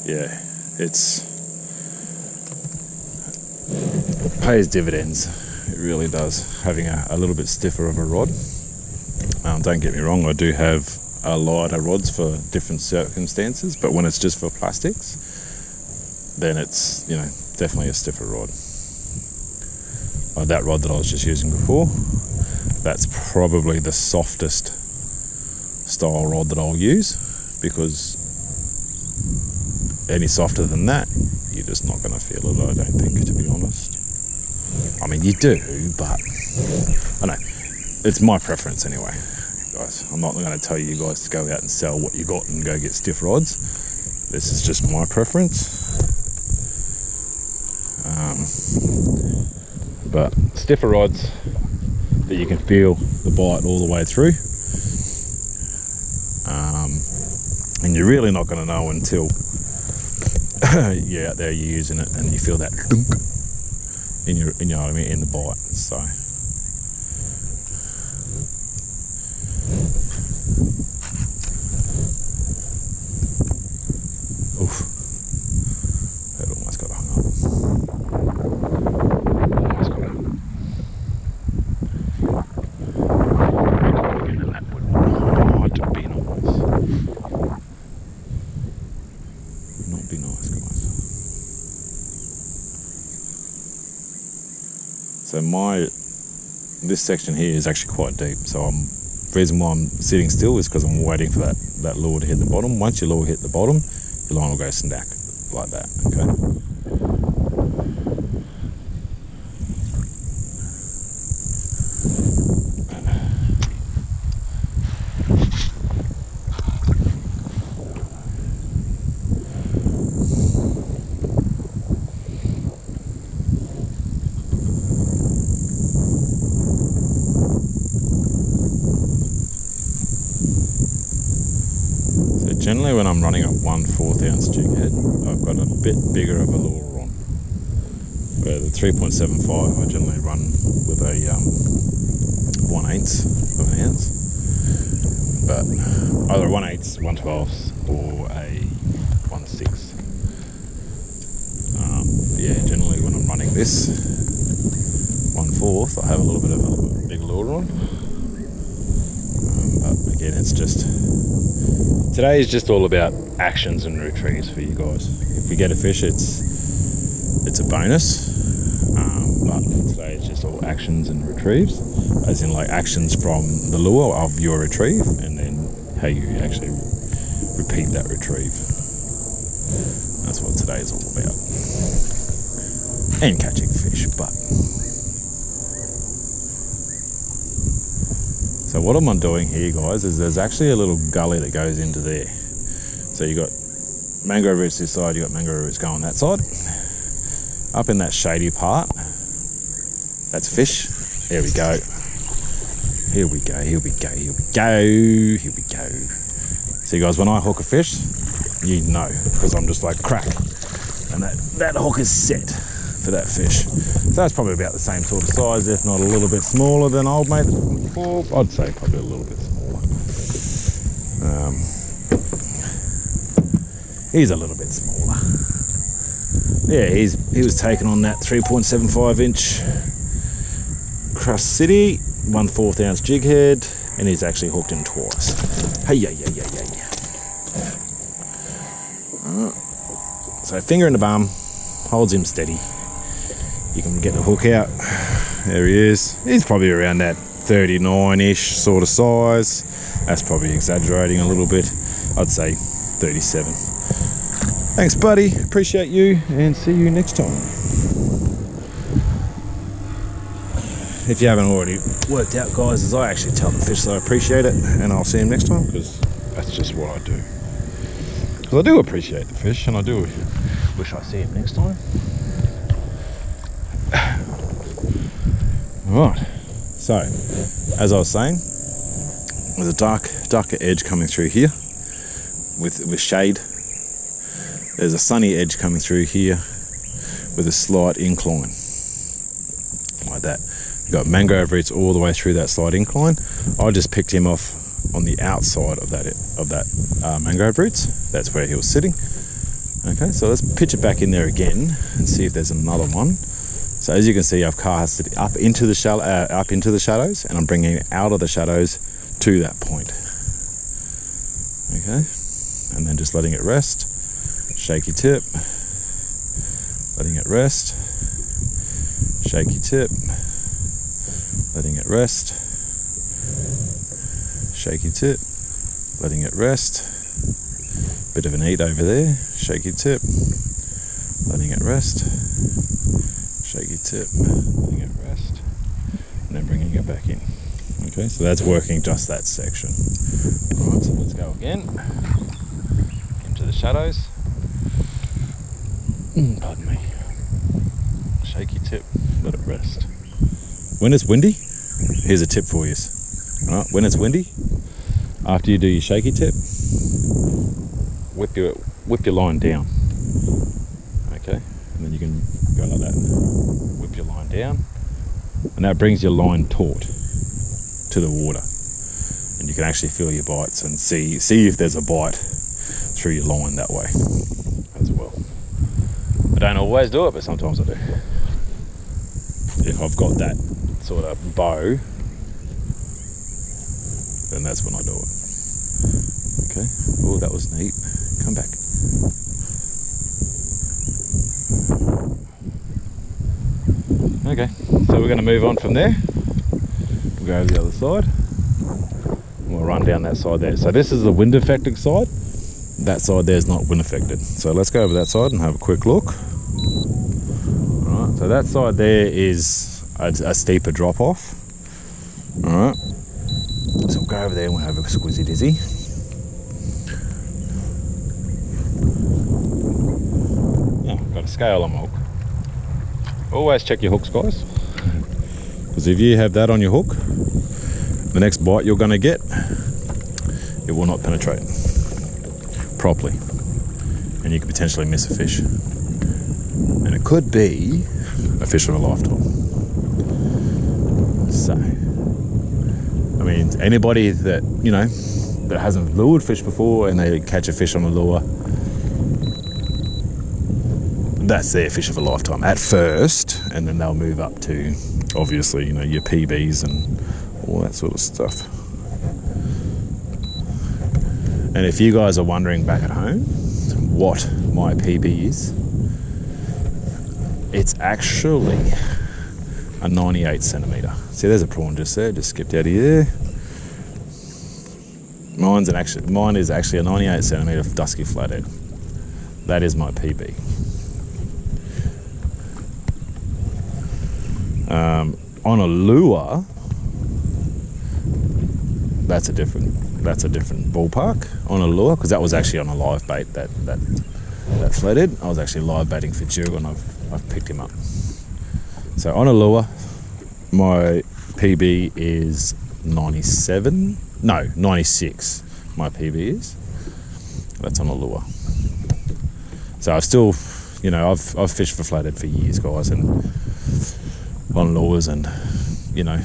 yeah, it pays dividends. It really does, having a little bit stiffer of a rod. Don't get me wrong, I do have a lighter rods for different circumstances, but when it's just for plastics, then it's, you know, definitely a stiffer rod. Like that rod that I was just using before, that's probably the softest style rod that I'll use, because any softer than that, you're just not going to feel it, I don't think, to be honest. I mean, you do, but I know, it's my preference anyway, guys. I'm not going to tell you guys to go out and sell what you got and go get stiff rods. This is just my preference. But stiffer rods that you can feel the bite all the way through. And you're really not going to know until you're out there, you're using it, and you feel that dunk in your, you know what I mean, in the bite. So oof, that almost got hung up. Almost got it. Again, and that would not be nice. Not be nice, guys. So this section here is actually quite deep. So the reason why I'm sitting still is because I'm waiting for that lure to hit the bottom. Once your lure hit the bottom, your line will go snack like that. Okay. Generally when I'm running a 1/4 ounce jig head, I've got a bit bigger of a lure on. Where the 3.75 I generally run with a 1/8 of an ounce. But either a 1/8, 1/12 or a 1/6. Yeah, generally when I'm running this 1/4, I have a little bit of a big lure on. But again, it's just, today is just all about actions and retrieves for you guys. If we get a fish, it's a bonus. But today it's just all actions and retrieves, as in like actions from the lure of your retrieve, and then how you actually repeat that retrieve. That's what today is all about. And catching fish, but. So what am I doing here, guys, is there's actually a little gully that goes into there. So you got mangrove roots this side, you got mangrove roots going that side. Up in that shady part, that's fish. Here we go. Here we go, here we go, here we go, here we go. See guys, when I hook a fish, you know, because I'm just like crack. And that hook is set for that fish. So that's probably about the same sort of size, if not a little bit smaller than old mate before. I'd say probably a little bit smaller. He's a little bit smaller. Yeah, he was taken on that 3.75 inch Crust City, 1/4 ounce jig head, and he's actually hooked him twice. Hey, yeah. So finger in the bum, holds him steady. You can get the hook out. There he is. He's probably around that 39-ish sort of size. That's probably exaggerating a little bit. I'd say 37. Thanks, buddy. Appreciate you, and see you next time. If you haven't already worked out, guys, is I actually tell the fish that I appreciate it, and I'll see him next time, because that's just what I do. Because I do appreciate the fish, and I do wish I see him next time. Right, so as I was saying, there's a darker edge coming through here with shade. There's a sunny edge coming through here with a slight incline, like that. You've got mangrove roots all the way through that slight incline. I just picked him off on the outside of that mangrove roots. That's where he was sitting. Okay, so let's pitch it back in there again and see if there's another one. So as you can see, I've cast it up into the shadows, and I'm bringing it out of the shadows to that point. Okay, and then just letting it rest. Shaky tip, letting it rest. Shaky tip, letting it rest. Shaky tip, letting it rest. Bit of an eat over there. Shaky tip, letting it rest. Shaky tip, letting it rest, and then bringing it back in. Okay, so that's working just that section. Alright, so let's go again into the shadows. Pardon me. Shaky tip, let it rest. When it's windy, here's a tip for you. Alright, when it's windy, after you do your shaky tip, whip your line down. Okay, and then you can go like that. Whip your line down, and that brings your line taut to the water, and you can actually feel your bites and see if there's a bite through your line that way as well. I don't always do it, but sometimes I do. If I've got that sort of bow, then that's when I do it. Okay, oh, that was neat. Come back. Okay, so we're going to move on from there. We'll go over the other side. We'll run down that side there. So this is the wind affected side. That side there is not wind affected. So let's go over that side and have a quick look. Alright, so that side there is a steeper drop off. Alright, so we'll go over there and we'll have a squizzy dizzy. Got a scale on my hook. Always check your hooks, guys, because if you have that on your hook, the next bite you're going to get, it will not penetrate properly, and you could potentially miss a fish, and it could be a fish of a lifetime. So, I mean, anybody that, you know, that hasn't lured fish before and they catch a fish on a lure, that's their fish of a lifetime at first, and then they'll move up to, obviously, you know, your PBs and all that sort of stuff. And if you guys are wondering back at home what my PB is, it's actually a 98 centimetre. See, there's a prawn just there, just skipped out of here. Mine is actually a 98 centimetre dusky flathead. That is my PB. On a lure, that's a different ballpark. On a lure, because that was actually on a live bait, that flathead. I was actually live baiting for Jill, and I've picked him up. So on a lure, my PB is 96. My PB is. That's on a lure. So I've still, you know, I've fished for flathead for years, guys, and on lures, and you know,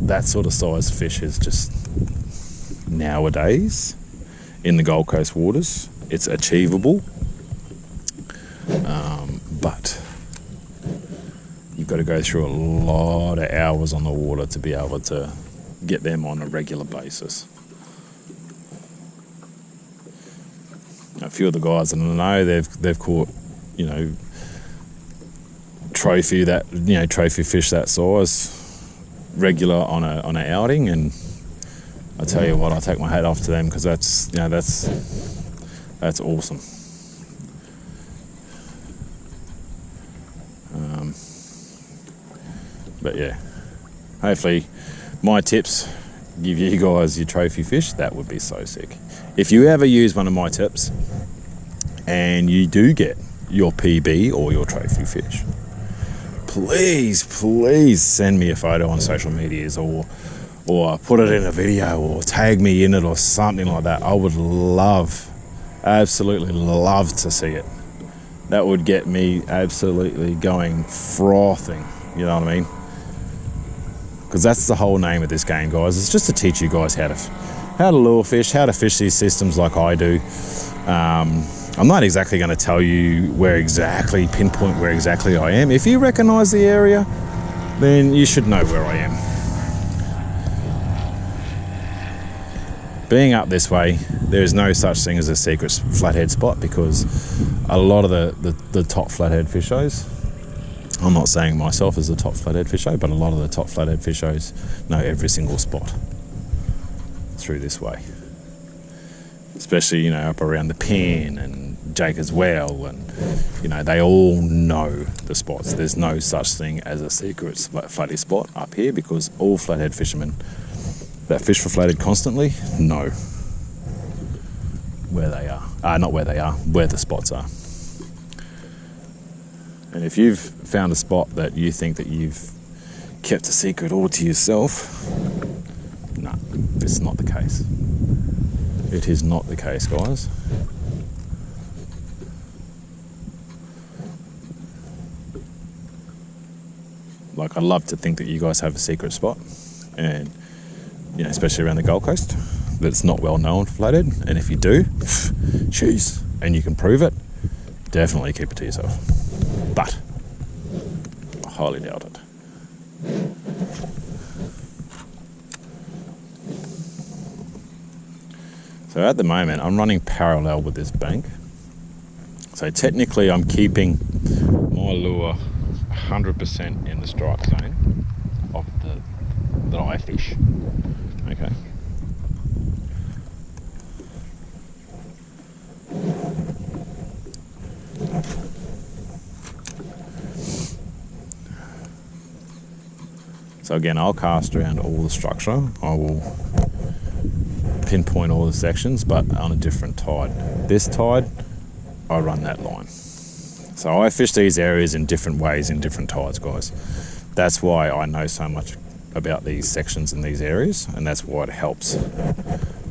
that sort of size fish is just, nowadays in the Gold Coast waters, it's achievable, but you've got to go through a lot of hours on the water to be able to get them on a regular basis. A few of the guys, and I know they've caught, you know, trophy fish that size regular on an outing, and I tell you what, I take my hat off to them, because that's awesome. But yeah, hopefully my tips give you guys your trophy fish. That would be so sick. If you ever use one of my tips and you do get your PB or your trophy fish, please send me a photo on social medias, or put it in a video, or tag me in it, or something like that. I would absolutely love to see it. That would get me absolutely going frothing, you know what I mean? Because that's the whole name of this game, guys. It's just to teach you guys how to lure fish, how to fish these systems like I do. I'm not exactly going to tell you pinpoint where exactly I am. If you recognize the area, then you should know where I am. Being up this way, there is no such thing as a secret flathead spot, because a lot of the top flathead fishers, I'm not saying myself as a top flathead fisher, but a lot of the top flathead fishers know every single spot through this way. Especially, up around the Pin and Jake as well, and they all know the spots. There's no such thing as a secret flathead spot up here, because all flathead fishermen that fish for flathead constantly know where they are. Not where they are, where the spots are. And if you've found a spot that you think that you've kept a secret all to yourself, no, it's not the case. It is not the case, guys. Like, I'd love to think that you guys have a secret spot, and especially around the Gold Coast, that's not well known for flathead. And if you do, jeez, and you can prove it, definitely keep it to yourself. But I highly doubt it. So at the moment, I'm running parallel with this bank. So technically, I'm keeping my lure 100% in the strike zone of that I fish. Okay. So again, I'll cast around all the structure. I will pinpoint all the sections, but on a different tide. This tide, I run that line. So I fish these areas in different ways in different tides, guys. That's why I know so much about these sections in these areas, and that's why it helps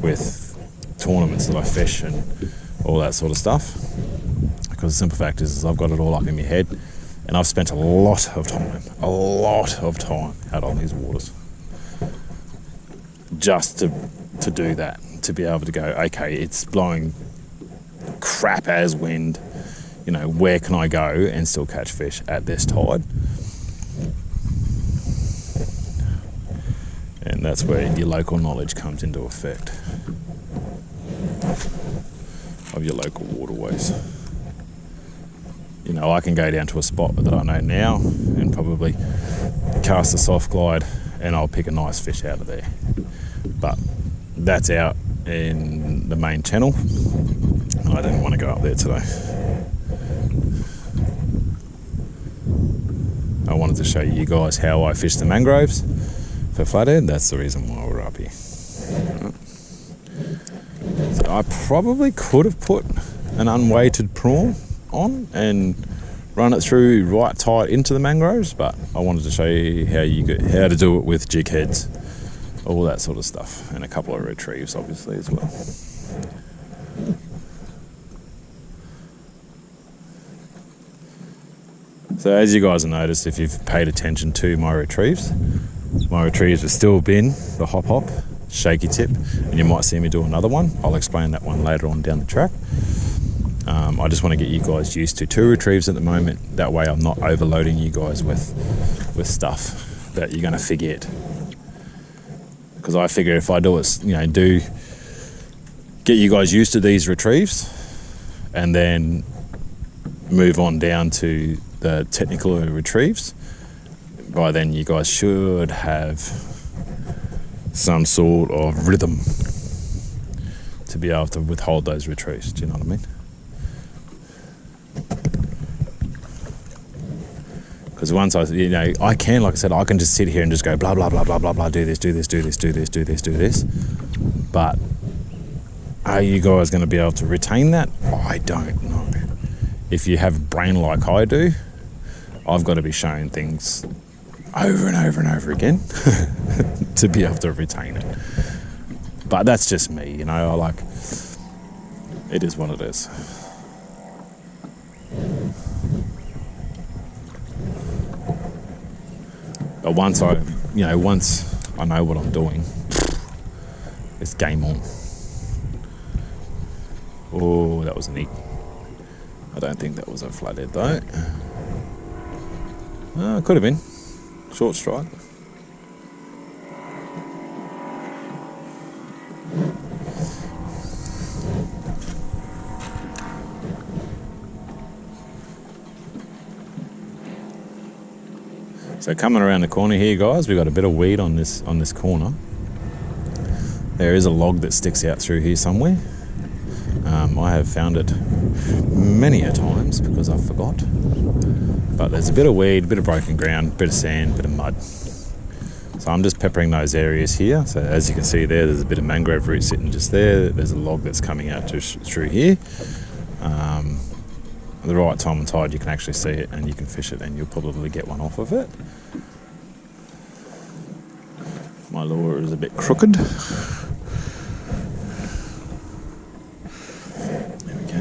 with tournaments that I fish and all that sort of stuff. Because the simple fact is I've got it all up in my head, and I've spent a lot of time out on these waters just to do that, to be able to go, okay, it's blowing crap as wind, where can I go and still catch fish at this tide? And that's where your local knowledge comes into effect of your local waterways. I can go down to a spot that I know now and probably cast a soft glide, and I'll pick a nice fish out of there. But that's out in the main channel, and I didn't want to go up there today. I wanted to show you guys how I fish the mangroves for flathead. That's the reason why we're up here. So I probably could have put an unweighted prawn on and run it through right tight into the mangroves, but I wanted to show you how to do it with jig heads, all that sort of stuff, and a couple of retrieves obviously as well. So as you guys have noticed, if you've paid attention to my retrieves have still been the hop, shaky tip, and you might see me do another one. I'll explain that one later on down the track. I just want to get you guys used to 2 retrieves at the moment. That way I'm not overloading you guys with stuff that you're going to forget. Because I figure if I do it, do get you guys used to these retrieves, and then move on down to the technical retrieves, by then you guys should have some sort of rhythm to be able to withhold those retrieves. Do you know what I mean? Because once I can, like I said, I can just sit here and just go blah, blah, blah, blah, blah, blah, do this. But are you guys going to be able to retain that? I don't know. If you have a brain like I do, I've got to be showing things over and over and over again to be able to retain it. But that's just me, it is what it is. But once I know what I'm doing, it's game on. Oh, that was neat. I don't think that was a flathead though. Could have been. Short strike. So coming around the corner here, guys, we've got a bit of weed on this corner. There is a log that sticks out through here somewhere. I have found it many a times because I forgot. But there's a bit of weed, a bit of broken ground, a bit of sand, a bit of mud. So I'm just peppering those areas here. So as you can see there's a bit of mangrove root sitting just there. There's a log that's coming out through here. At the right time and tide you can actually see it and you can fish it and you'll probably get one off of it. My lure is a bit crooked. There we go.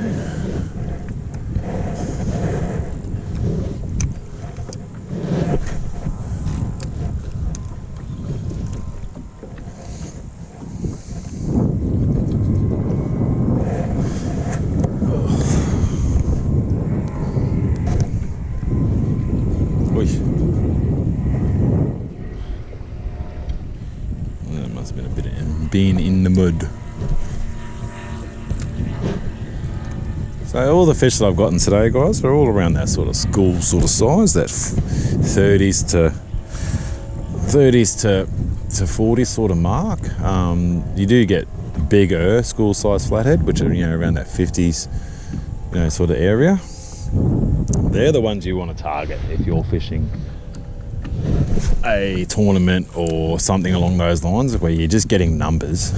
That must have been a bit of being in the mud. So all the fish that I've gotten today, guys, are all around that sort of school sort of size, that 30s to 40 sort of mark. You do get bigger school size flathead, which are around that 50s sort of area. They're the ones you want to target if you're fishing a tournament or something along those lines, where you're just getting numbers.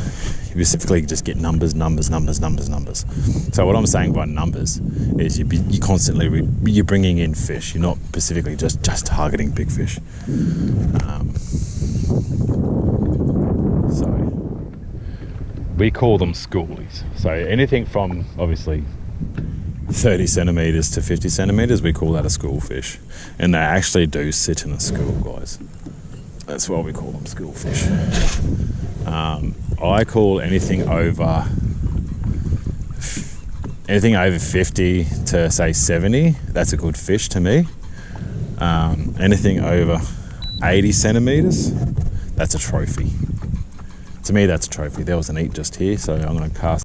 You specifically just get numbers. So what I'm saying by numbers is you constantly you're bringing in fish. You're not specifically just targeting big fish. So we call them schoolies. So anything from obviously 30 centimeters to 50 centimeters, we call that a school fish, and they actually do sit in a school, guys. That's why we call them school fish. I call anything over 50 to say 70, that's a good fish to me. Anything over 80 centimeters, that's a trophy. To me, that's a trophy. There was an eat just here, so I'm going to cast